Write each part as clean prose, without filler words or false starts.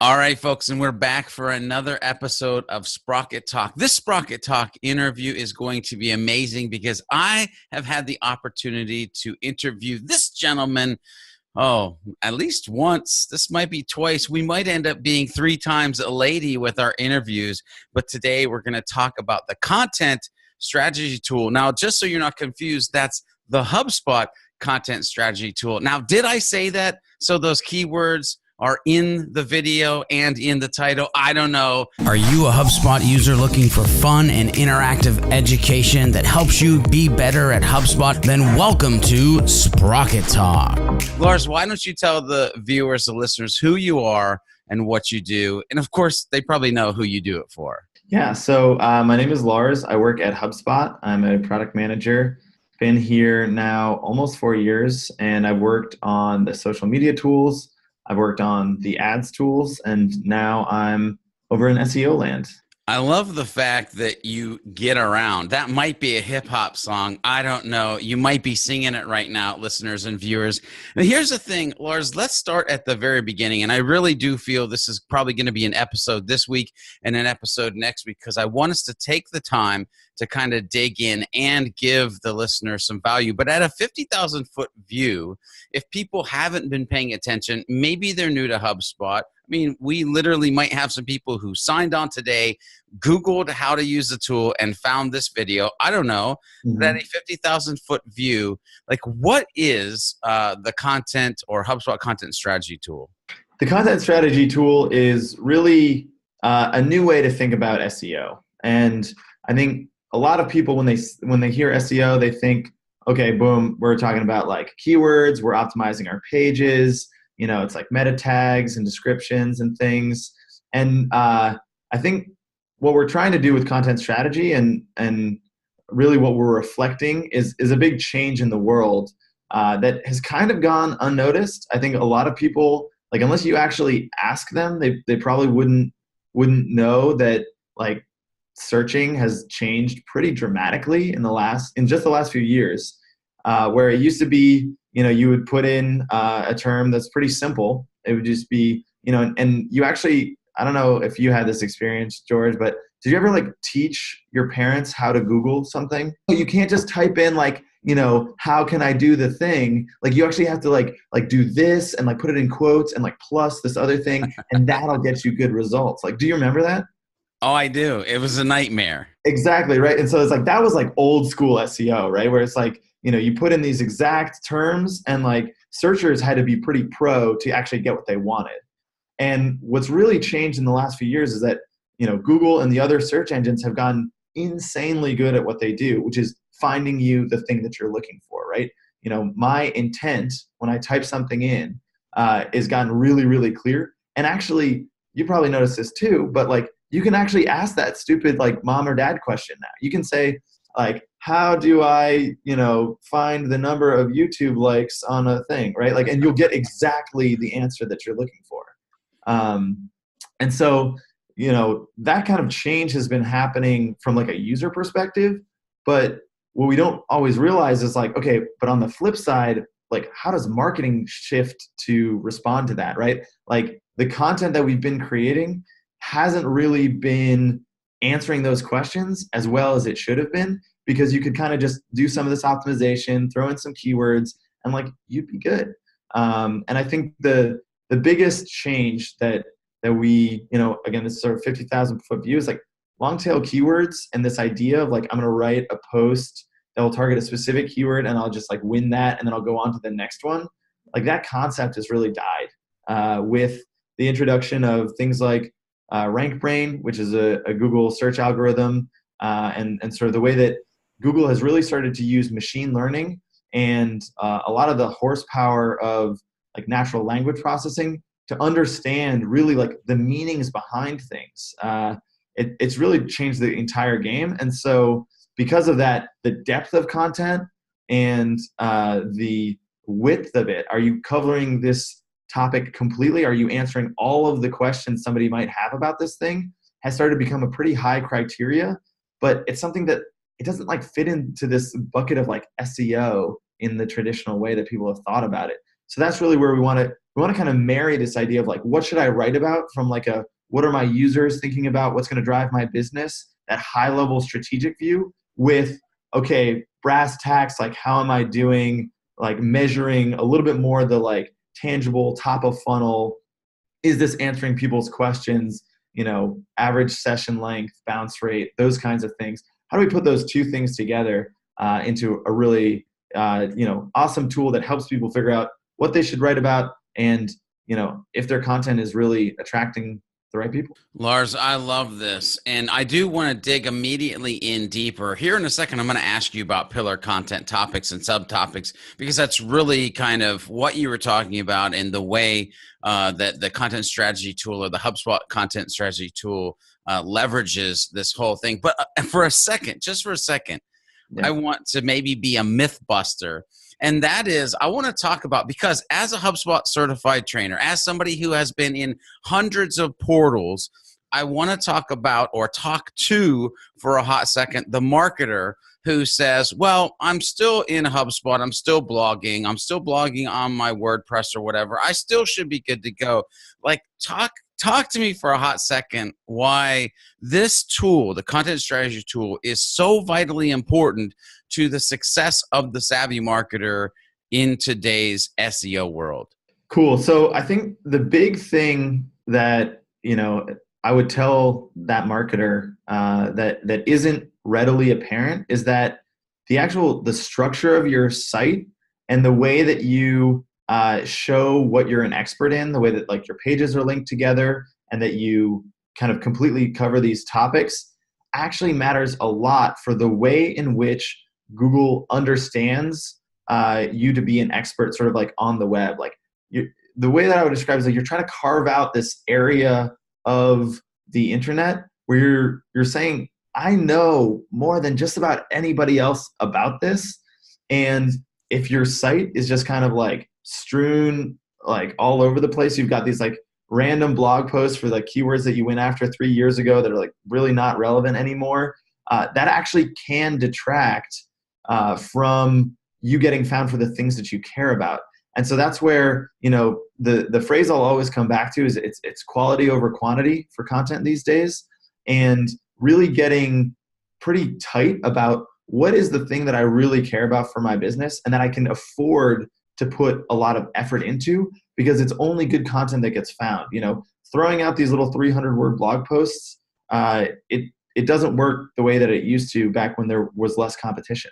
All right, folks, and we're back for another episode of Sprocket Talk. This Sprocket Talk interview is going to be amazing because I have had the opportunity to interview this gentleman, at least once. This might be twice. We might end up being 3 times a lady with our interviews, but today we're going to talk about the content strategy tool. Now, just so you're not confused, that's the HubSpot content strategy tool. Now, did I say that? So those keywords are in the video and in the title? I don't know. Are you a HubSpot user looking for fun and interactive education that helps you be better at HubSpot? Then welcome to Sprocket Talk. Lars, why don't you tell the viewers, the listeners, who you are and what you do? And of course, they probably know who you do it for. Yeah, so my name is Lars. I work at HubSpot. I'm a product manager. Been here now almost 4 years, and I've worked on the social media tools. I've worked on the ads tools, and now I'm over in SEO land. I love the fact that you get around. That might be a hip hop song. I don't know. You might be singing it right now, listeners and viewers. And here's the thing, Lars, let's start at the very beginning. And I really do feel this is probably going to be an episode this week and an episode next week, because I want us to take the time to kind of dig in and give the listener some value. But at a 50,000 foot view, if people haven't been paying attention, maybe they're new to HubSpot. I mean, we literally might have some people who signed on today, Googled how to use the tool, and found this video. I don't know. But at a 50,000 foot view, like, what is the content or HubSpot content strategy tool? The content strategy tool is really a new way to think about SEO. And I think a lot of people, when they hear SEO, they think, okay, boom, we're talking about like keywords, we're optimizing our pages, you know, it's like meta tags and descriptions and things. And I think what we're trying to do with content strategy and really what we're reflecting is a big change in the world that has kind of gone unnoticed. I think a lot of people, like, unless you actually ask them, they probably wouldn't know that, like, searching has changed pretty dramatically in just the last few years, where it used to be, you know, you would put in a term that's pretty simple. It would just be, you know, and you actually, I don't know if you had this experience, George, but did you ever like teach your parents how to Google something? You can't just type in like, you know, how can I do the thing? Like, you actually have to like do this and like put it in quotes and like plus this other thing, and that'll get you good results. Like, do you remember that? Oh, I do. It was a nightmare. Exactly, right? And so it's like, that was like old school SEO, right? Where it's like, you know, you put in these exact terms and like searchers had to be pretty pro to actually get what they wanted. And what's really changed in the last few years is that, you know, Google and the other search engines have gotten insanely good at what they do, which is finding you the thing that you're looking for, right? You know, my intent when I type something in is gotten really, really clear. And actually, you probably noticed this too, but like, you can actually ask that stupid like mom or dad question now. You can say like, how do I, you know, find the number of YouTube likes on a thing, right? Like, and you'll get exactly the answer that you're looking for. And so, you know, that kind of change has been happening from like a user perspective, but what we don't always realize is like, okay, but on the flip side, like, how does marketing shift to respond to that, right? Like, the content that we've been creating hasn't really been answering those questions as well as it should have been, because you could kind of just do some of this optimization, throw in some keywords, and like, you'd be good. And I think the biggest change that we, you know, again, this sort of 50,000 foot view is like long tail keywords, and this idea of like, I'm going to write a post that will target a specific keyword and I'll just like win that, and then I'll go on to the next one. Like, that concept has really died with the introduction of things like RankBrain, which is a Google search algorithm, and sort of the way that Google has really started to use machine learning and a lot of the horsepower of like natural language processing to understand really like the meanings behind things. It's really changed the entire game. And so because of that, the depth of content and the width of it, are you covering this topic completely? Are you answering all of the questions somebody might have about this thing? Has started to become a pretty high criteria, but it's something that it doesn't like fit into this bucket of like SEO in the traditional way that people have thought about it. So that's really where we want to we want to kind of marry this idea of like, what should I write about from like what are my users thinking about? What's going to drive my business? That high level strategic view with, okay, brass tacks, like how am I doing, like measuring a little bit more the like tangible top of funnel. Is this answering people's questions? Average session length, bounce rate, those kinds of things. How do we put those two things together into a really, awesome tool that helps people figure out what they should write about and, if their content is really attracting the right people? Lars, I love this. And I do want to dig immediately in deeper. Here in a second, I'm going to ask you about pillar content topics and subtopics, because that's really kind of what you were talking about and the way that the content strategy tool or the HubSpot content strategy tool leverages this whole thing. But for a second, just for a second, Yeah. I want to maybe be a myth buster. And that is, I want to talk about, because as a HubSpot certified trainer, as somebody who has been in hundreds of portals, I want to talk about, or talk to for a hot second, the marketer who says, well, I'm still in HubSpot, I'm still blogging on my WordPress or whatever. I still should be good to go. Like, talk to me for a hot second why this tool, the content strategy tool, is so vitally important to the success of the savvy marketer in today's SEO world. Cool. So I think the big thing that, I would tell that marketer that isn't readily apparent is that the structure of your site and the way that you show what you're an expert in, the way that like your pages are linked together and that you kind of completely cover these topics actually matters a lot for the way in which Google understands you to be an expert sort of like on the web. Like the way that I would describe it is like you're trying to carve out this area of the internet where you're saying, I know more than just about anybody else about this. And if your site is just kind of like strewn like all over the place, you've got these like random blog posts for the keywords that you went after 3 years ago that are like really not relevant anymore, that actually can detract from you getting found for the things that you care about. And so that's where, the phrase I'll always come back to is it's quality over quantity for content these days, and really getting pretty tight about what is the thing that I really care about for my business and that I can afford to put a lot of effort into, because it's only good content that gets found. Throwing out these little 300-word blog posts, it doesn't work the way that it used to back when there was less competition.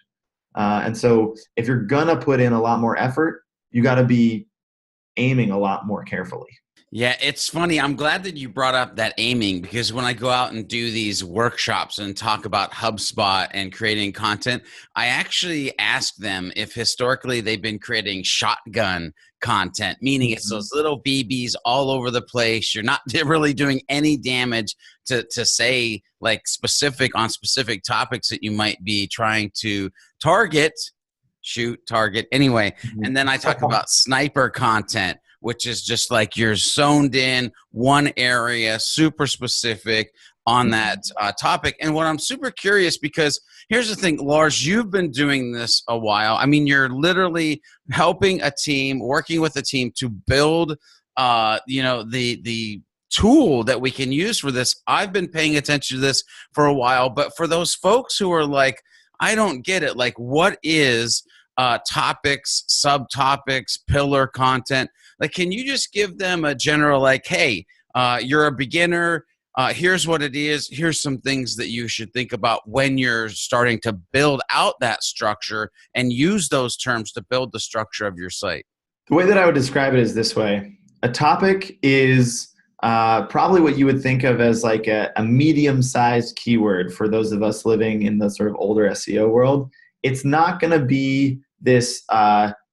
And so if you're gonna put in a lot more effort, you got to be aiming a lot more carefully. Yeah, it's funny. I'm glad that you brought up that aiming, because when I go out and do these workshops and talk about HubSpot and creating content, I actually ask them if historically they've been creating shotgun content, meaning it's those little BBs all over the place. You're not really doing any damage to say like specific topics that you might be trying to target. Anyway. And then I talk about sniper content, which is just like you're zoned in one area, super specific on that topic. And what I'm super curious, because here's the thing, Lars, you've been doing this a while. I mean, you're literally helping a team, working with a team to build, the tool that we can use for this. I've been paying attention to this for a while, but for those folks who are like, I don't get it. Like, what is topics, subtopics, pillar content? Like, can you just give them a general, like, hey, you're a beginner. Here's what it is. Here's some things that you should think about when you're starting to build out that structure, and use those terms to build the structure of your site. The way that I would describe it is this way. A topic is probably what you would think of as like a medium-sized keyword for those of us living in the sort of older SEO world. It's not going to be this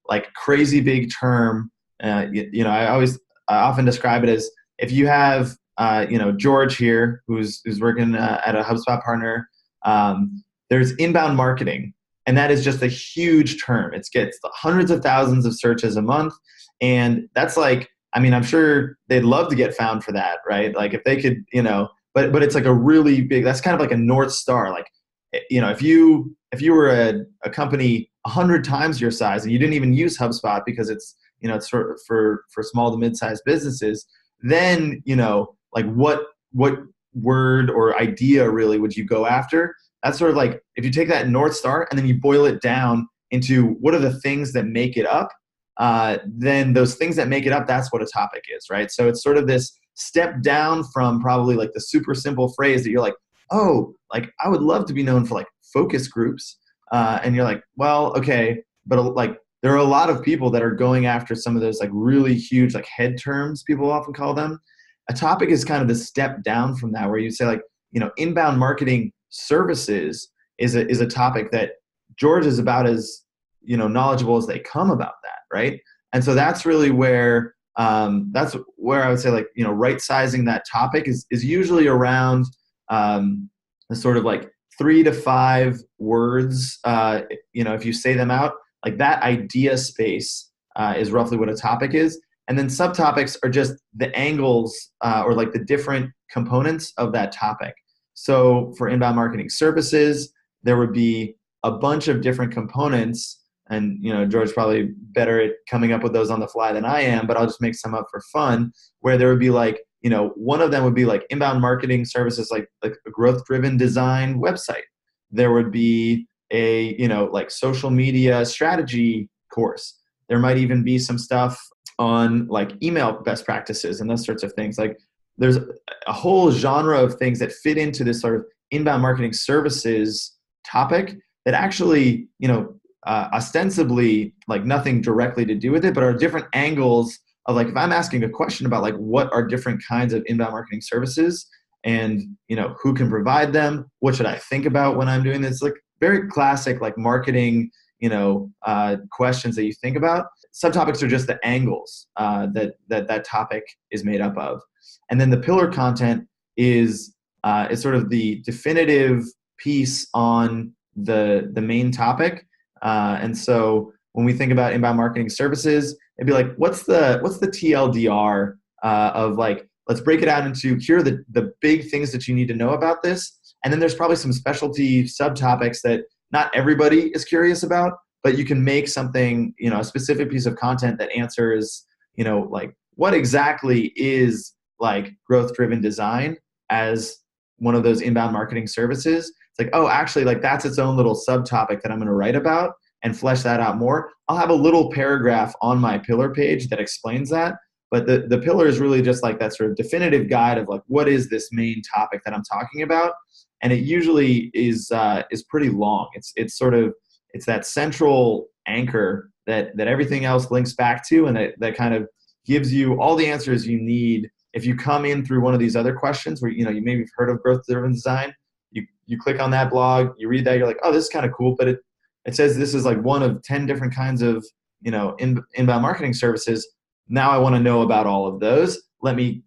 like crazy big term. I often describe it as, if you have George here who's working at a HubSpot partner, there's inbound marketing, and that is just a huge term. It gets hundreds of thousands of searches a month, and that's like, I mean, I'm sure they'd love to get found for that, right? Like if they could, but it's like a really big, that's kind of like a North Star. Like, if you were a company 100 times your size and you didn't even use HubSpot because it's it's for small to mid-sized businesses, then, like what word or idea really would you go after? That's sort of like, if you take that North Star and then you boil it down into what are the things that make it up, then those things that make it up, that's what a topic is, right? So it's sort of this step down from probably like the super simple phrase that you're like, oh, like I would love to be known for like focus groups. And you're like, well, okay, but like there are a lot of people that are going after some of those like really huge like head terms, people often call them. A topic is kind of the step down from that, where you say like, inbound marketing services is a topic that George is about as, knowledgeable as they come about that, right? And so that's really where I would say like, right sizing that topic is usually around the sort of like 3 to 5 words. If you say them out, like that idea space is roughly what a topic is. And then subtopics are just the angles or like the different components of that topic. So for inbound marketing services, there would be a bunch of different components. And, George's probably better at coming up with those on the fly than I am, but I'll just make some up for fun, where there would be like, one of them would be like inbound marketing services, like a growth-driven design website. There would be a, like social media strategy course. There might even be some stuff on like email best practices and those sorts of things. Like there's a whole genre of things that fit into this sort of inbound marketing services topic that actually, ostensibly like nothing directly to do with it, but are different angles of like, if I'm asking a question about like what are different kinds of inbound marketing services and, who can provide them, what should I think about when I'm doing this? Like very classic, like marketing, questions that you think about. Subtopics are just the angles that topic is made up of. And then the pillar content is sort of the definitive piece on the main topic. And so when we think about inbound marketing services, it'd be like, what's the TLDR of like, let's break it out into here are the big things that you need to know about this. And then there's probably some specialty subtopics that not everybody is curious about, but you can make something, a specific piece of content that answers, like what exactly is like growth-driven design as one of those inbound marketing services. It's like, oh, actually, like that's its own little subtopic that I'm going to write about and flesh that out more. I'll have a little paragraph on my pillar page that explains that. But the pillar is really just like that sort of definitive guide of like, what is this main topic that I'm talking about? And it usually is pretty long. It's that central anchor that everything else links back to, and that kind of gives you all the answers you need. If you come in through one of these other questions where, you maybe have heard of growth-driven design, you click on that blog, you read that, you're like, oh, this is kind of cool, but it says this is like one of 10 different kinds of, inbound marketing services. Now I want to know about all of those. Let me,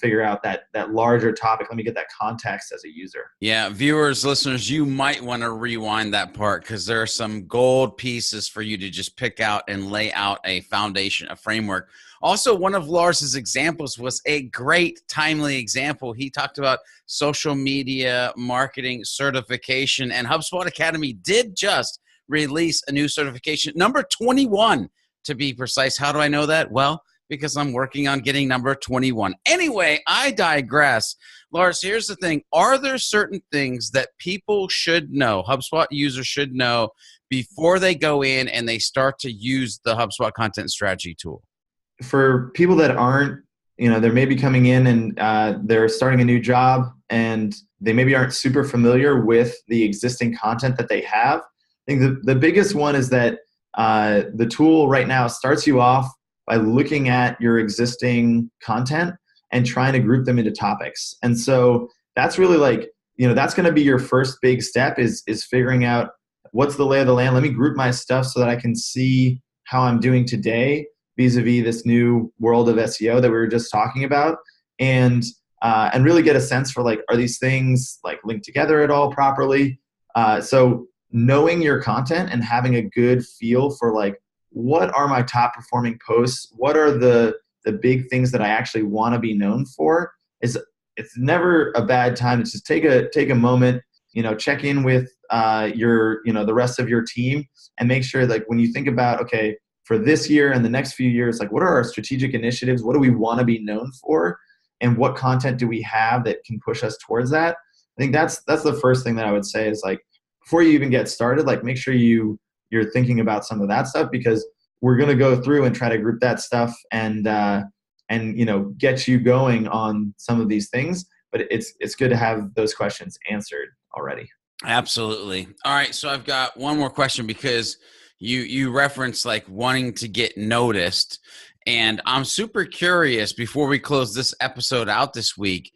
figure out that larger topic. Let me get that context as a user. Yeah, viewers, listeners, you might want to rewind that part because there are some gold pieces for you to just pick out and lay out a foundation, a framework. Also, one of Lars's examples was a great, timely example. He talked about social media marketing certification, and HubSpot Academy did just release a new certification, number 21 to be precise. How do I know that? Well, because I'm working on getting number 21. Anyway, I digress. Lars, here's the thing. Are there certain things that people should know, HubSpot users should know, before they go in and they start to use the HubSpot Content Strategy tool? For people that aren't, they're maybe coming in and they're starting a new job and they maybe aren't super familiar with the existing content that they have. I think the biggest one is that the tool right now starts you off by looking at your existing content and trying to group them into topics. And so that's really like, that's going to be your first big step is figuring out what's the lay of the land. Let me group my stuff so that I can see how I'm doing today vis-a-vis this new world of SEO that we were just talking about, and really get a sense for like, are these things like linked together at all properly? So knowing your content and having a good feel for like, what are my top performing posts? What are the big things that I actually want to be known for? It's never a bad time to just take a moment, check in with your, the rest of your team and make sure like when you think about, okay, for this year and the next few years, like what are our strategic initiatives? What do we want to be known for? And what content do we have that can push us towards that? I think that's the first thing that I would say is like, before you even get started, like make sure you're thinking about some of that stuff, because we're going to go through and try to group that stuff and get you going on some of these things. But it's good to have those questions answered already. Absolutely. All right. So I've got one more question, because you referenced like wanting to get noticed. And I'm super curious, before we close this episode out this week,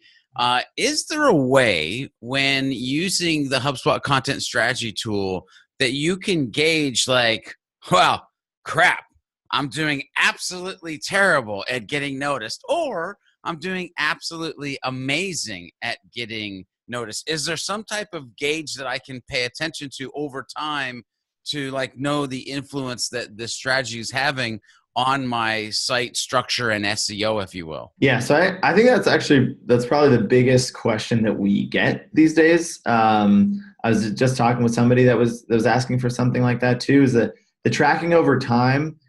is there a way when using the HubSpot Content Strategy tool that you can gauge like, well, crap, I'm doing absolutely terrible at getting noticed, or I'm doing absolutely amazing at getting noticed? Is there some type of gauge that I can pay attention to over time to like know the influence that this strategy is having on my site structure and SEO, if you will? Yeah, so I think that's probably the biggest question that we get these days. I was just talking with somebody that was asking for something like that too. Is that the tracking over time?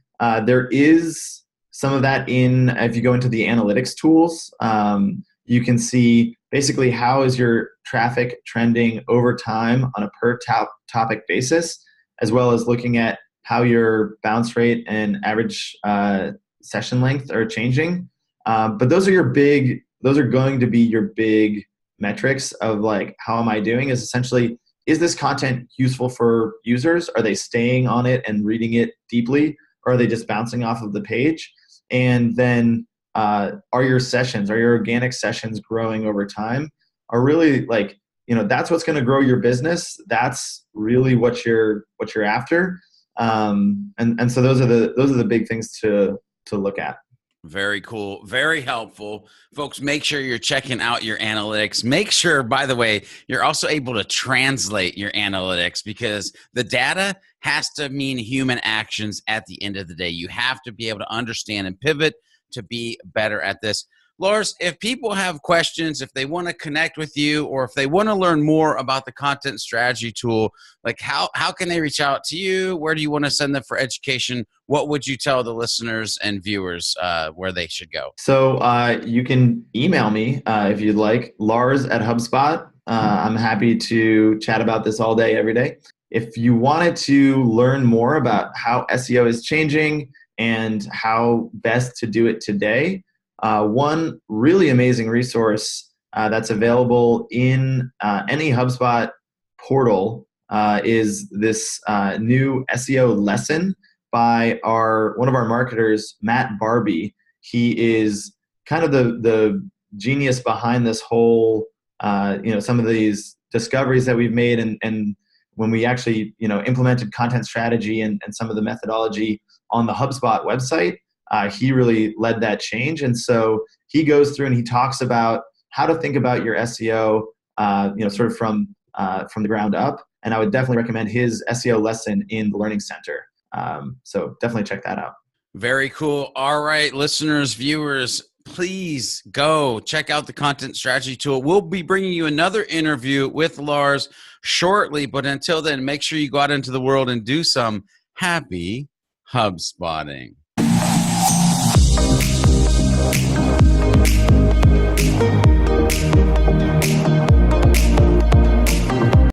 There is some of that if you go into the analytics tools. You can see basically how is your traffic trending over time on a per topic basis, as well as looking at how your bounce rate and average session length are changing. But those are going to be your big metrics of like, how am I doing? Is essentially, is this content useful for users? Are they staying on it and reading it deeply? Or are they just bouncing off of the page? And then are your organic sessions growing over time? Are really like, that's what's going to grow your business. That's really what you're after. And so those are the big things to look at. Very cool. Very helpful. Folks, make sure you're checking out your analytics. Make sure, by the way, you're also able to translate your analytics, because the data has to mean human actions at the end of the day. You have to be able to understand and pivot to be better at this. Lars, if people have questions, if they want to connect with you, or if they want to learn more about the content strategy tool, like how can they reach out to you? Where do you want to send them for education? What would you tell the listeners and viewers where they should go? So you can email me if you'd like, Lars at HubSpot. I'm happy to chat about this all day, every day. If you wanted to learn more about how SEO is changing and how best to do it today, one really amazing resource that's available in any HubSpot portal is this new SEO lesson by one of our marketers, Matt Barbie. He is kind of the genius behind this whole, some of these discoveries that we've made, and when we actually, implemented content strategy and some of the methodology on the HubSpot website. He really led that change. And so he goes through and he talks about how to think about your SEO, sort of from the ground up. And I would definitely recommend his SEO lesson in the Learning Center. So definitely check that out. Very cool. All right, listeners, viewers, please go check out the content strategy tool. We'll be bringing you another interview with Lars shortly. But until then, make sure you go out into the world and do some happy HubSpotting.